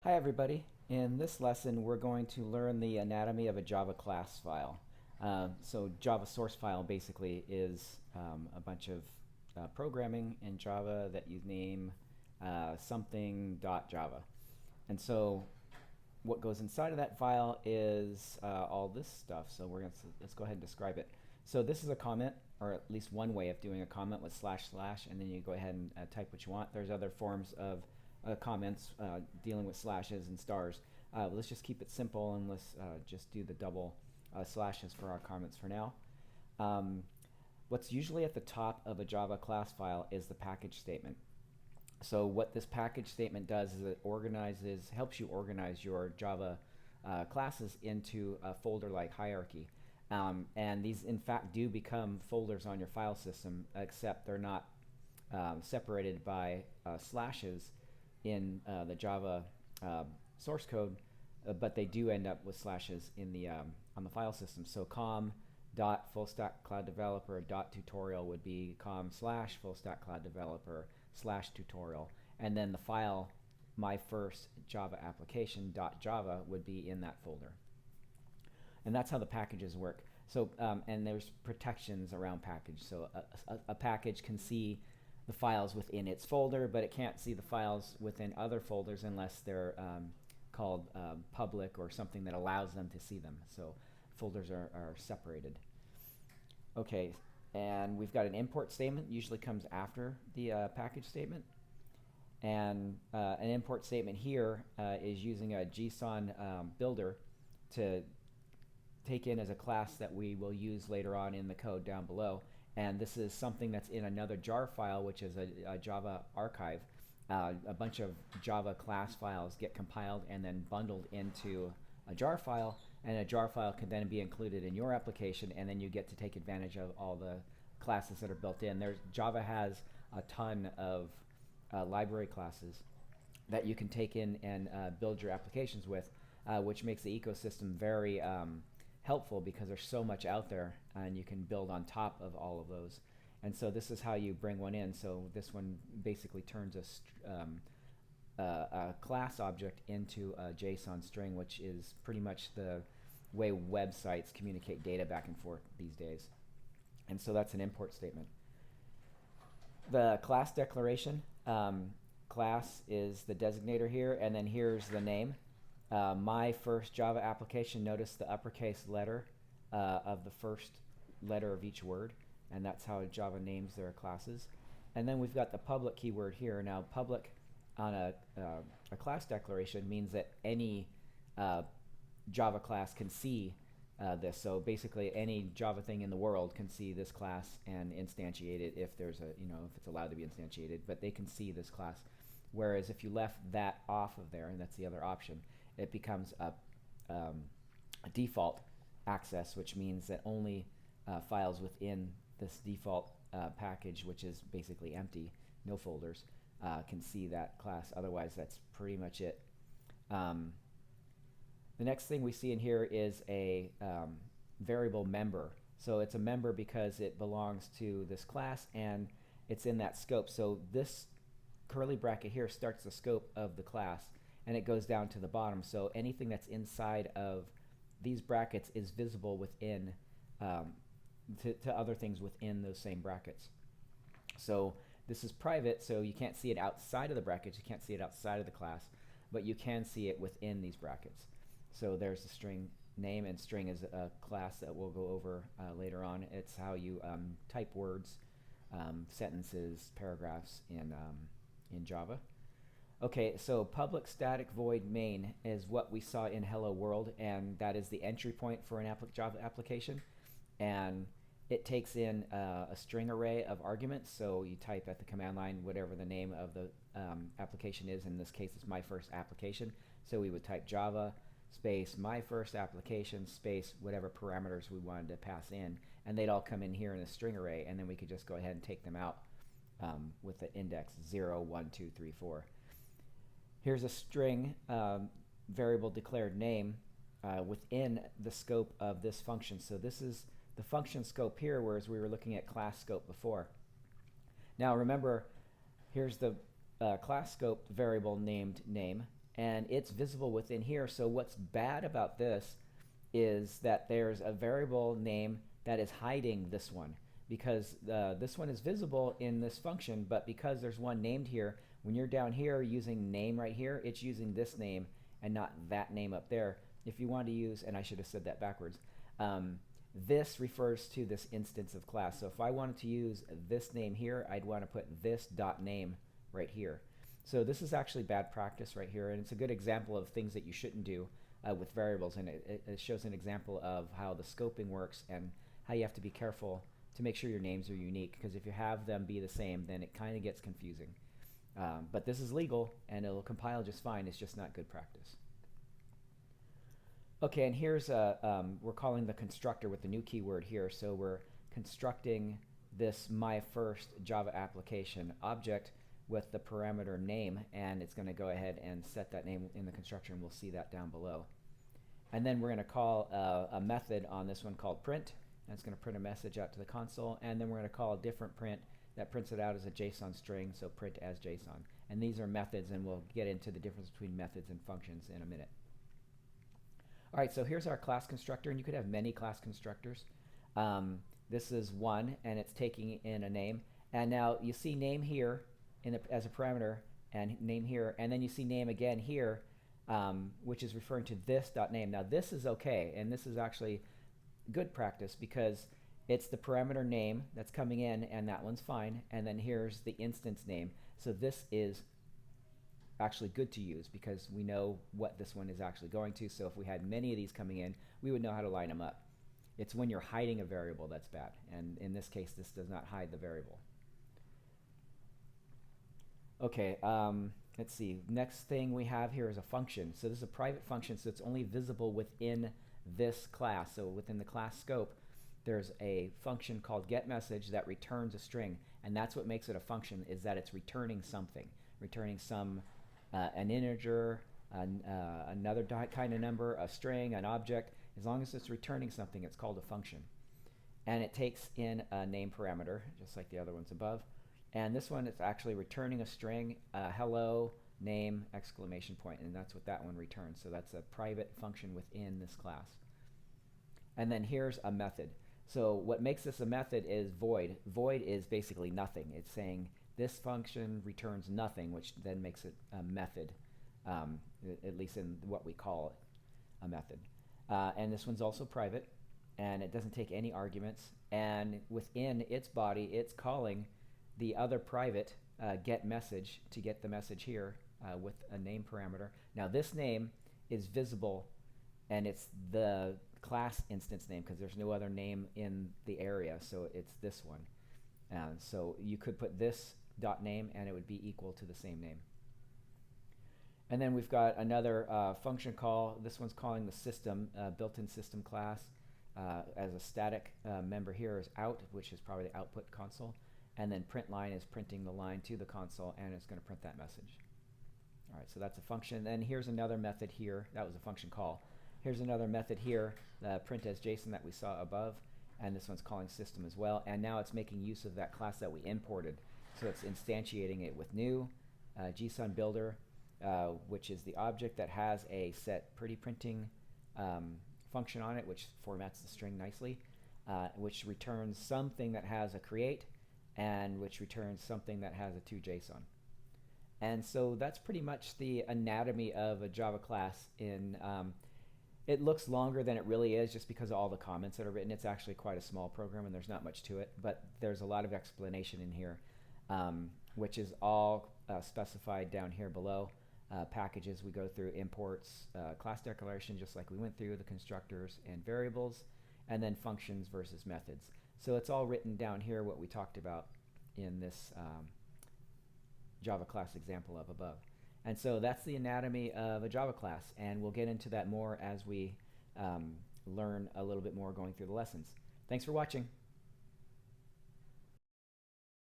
Hi everybody. In this lesson we're going to learn the anatomy of a Java class file. So Java source file basically is a bunch of programming in Java that you name something.java. And so what goes inside of that file is all this stuff. So let's go ahead and describe it. So this is a comment, or at least one way of doing a comment with slash slash, and then you go ahead and type what you want. There's other forms of comments dealing with slashes and stars. Let's just keep it simple and let's just do the double slashes for our comments for now. What's usually at the top of a Java class file is the package statement. So what this package statement does is it helps you organize your Java classes into a folder-like hierarchy. And these, in fact, do become folders on your file system, except they're not separated by slashes in the Java source code, but they do end up with slashes in the on the file system. So com dot full stack cloud developer dot tutorial would be com slash full stack cloud developer slash tutorial, and then the file my first Java application dot java would be in that folder. And that's how the packages work. So and there's protections around package. So a package can see the files within its folder, but it can't see the files within other folders unless they're called public or something that allows them to see them. So folders are separated. Okay, and we've got an import statement, usually comes after the package statement. And an import statement here is using a JSON builder to take in as a class that we will use later on in the code down below. And this is something that's in another jar file, which is a Java archive. A bunch of Java class files get compiled and then bundled into a jar file, and a jar file can then be included in your application, and then you get to take advantage of all the classes that are built in. Java has a ton of library classes that you can take in and build your applications with, which makes the ecosystem very helpful because there's so much out there and you can build on top of all of those. And so this is how you bring one in. So this one basically turns a class object into a JSON string, which is pretty much the way websites communicate data back and forth these days. And so that's an import statement. The class declaration, class is the designator here, and then here's the name. My first Java application, notice the uppercase letter of the first letter of each word, and that's how Java names their classes. And then we've got the public keyword here. Now public on a class declaration means that any Java class can see this. So basically any Java thing in the world can see this class and instantiate it if there's if it's allowed to be instantiated, but they can see this class. Whereas if you left that off of there, and that's the other option, it becomes a default access, which means that only files within this default package, which is basically empty, no folders, can see that class. Otherwise, that's pretty much it. The next thing we see in here is a variable member. So it's a member because it belongs to this class and it's in that scope. So this curly bracket here starts the scope of the class, and it goes down to the bottom. So anything that's inside of these brackets is visible within to other things within those same brackets. So this is private, so you can't see it outside of the brackets, you can't see it outside of the class, but you can see it within these brackets. So there's the string name, and string is a class that we'll go over later on. It's how you type words, sentences, paragraphs in Java. Okay, so public static void main is what we saw in Hello World, and that is the entry point for an Java application. And it takes in a string array of arguments. So you type at the command line whatever the name of the application is. In this case, it's my first application. So we would type Java space my first application space whatever parameters we wanted to pass in, and they'd all come in here in a string array, and then we could just go ahead and take them out with the index 0, 1, 2, 3, 4. Here's a string variable declared name within the scope of this function. So this is the function scope here, whereas we were looking at class scope before. Now remember, here's the class scope variable named name, and it's visible within here. So what's bad about this is that there's a variable name that is hiding this one, because this one is visible in this function, but because there's one named here, when you're down here using name right here, it's using this name and not that name up there. If you want to use, and I should have said that backwards, this refers to this instance of class. So if I wanted to use this name here, I'd want to put this dot name right here. So this is actually bad practice right here, and it's a good example of things that you shouldn't do with variables, and it shows an example of how the scoping works and how you have to be careful to make sure your names are unique, because if you have them be the same, then it kind of gets confusing. But this is legal, and it'll compile just fine. It's just not good practice. Okay, and here's we're calling the constructor with the new keyword here. So we're constructing this my first Java application object with the parameter name, and it's going to go ahead and set that name in the constructor, and we'll see that down below. And then we're going to call a method on this one called print, and it's going to print a message out to the console, and then we're going to call a different print that prints it out as a JSON string, so print as JSON. And these are methods, and we'll get into the difference between methods and functions in a minute. All right, so here's our class constructor, and you could have many class constructors. This is one, and it's taking in a name. And now you see name here as a parameter, and name here, and then you see name again here, which is referring to this dot name. Now this is okay, and this is actually good practice because it's the parameter name that's coming in, and that one's fine. And then here's the instance name. So this is actually good to use because we know what this one is actually going to. So if we had many of these coming in, we would know how to line them up. It's when you're hiding a variable that's bad, and in this case this does not hide the variable. Okay, let's see. Next thing we have here is a function. So this is a private function, so it's only visible within this class. So within the class scope, there's a function called getMessage that returns a string, and that's what makes it a function, is that it's returning something, returning an integer, another kind of number, a string, an object. As long as it's returning something, it's called a function. And it takes in a name parameter, just like the other ones above. And this one is actually returning a string, hello, name, exclamation point, and that's what that one returns. So that's a private function within this class. And then here's a method. So what makes this a method is void. Void is basically nothing. It's saying this function returns nothing, which then makes it a method, at least in what we call it, a method. And this one's also private, and it doesn't take any arguments. And within its body, it's calling the other private getMessage to get the message here with a name parameter. Now this name is visible, and it's the class instance name because there's no other name in the area, so it's this one. So you could put this dot name and it would be equal to the same name. And then we've got another function call. This one's calling the system, built-in system class. As a static member here is out, which is probably the output console. And then print line is printing the line to the console, and it's going to print that message. All right, so that's a function. And here's another method here. That was a function call. Here's another method here, print as JSON that we saw above, and this one's calling system as well. And now it's making use of that class that we imported. So it's instantiating it with new JSON builder, which is the object that has a set pretty printing function on it, which formats the string nicely, which returns something that has a create, and which returns something that has a toJSON. And so that's pretty much the anatomy of a Java class. It looks longer than it really is just because of all the comments that are written. It's actually quite a small program, and there's not much to it, but there's a lot of explanation in here, which is all specified down here below. Packages we go through, imports, class declaration, just like we went through, the constructors and variables, and then functions versus methods. So it's all written down here, what we talked about in this Java class example up above. And so that's the anatomy of a Java class, and we'll get into that more as we learn a little bit more going through the lessons. Thanks for watching.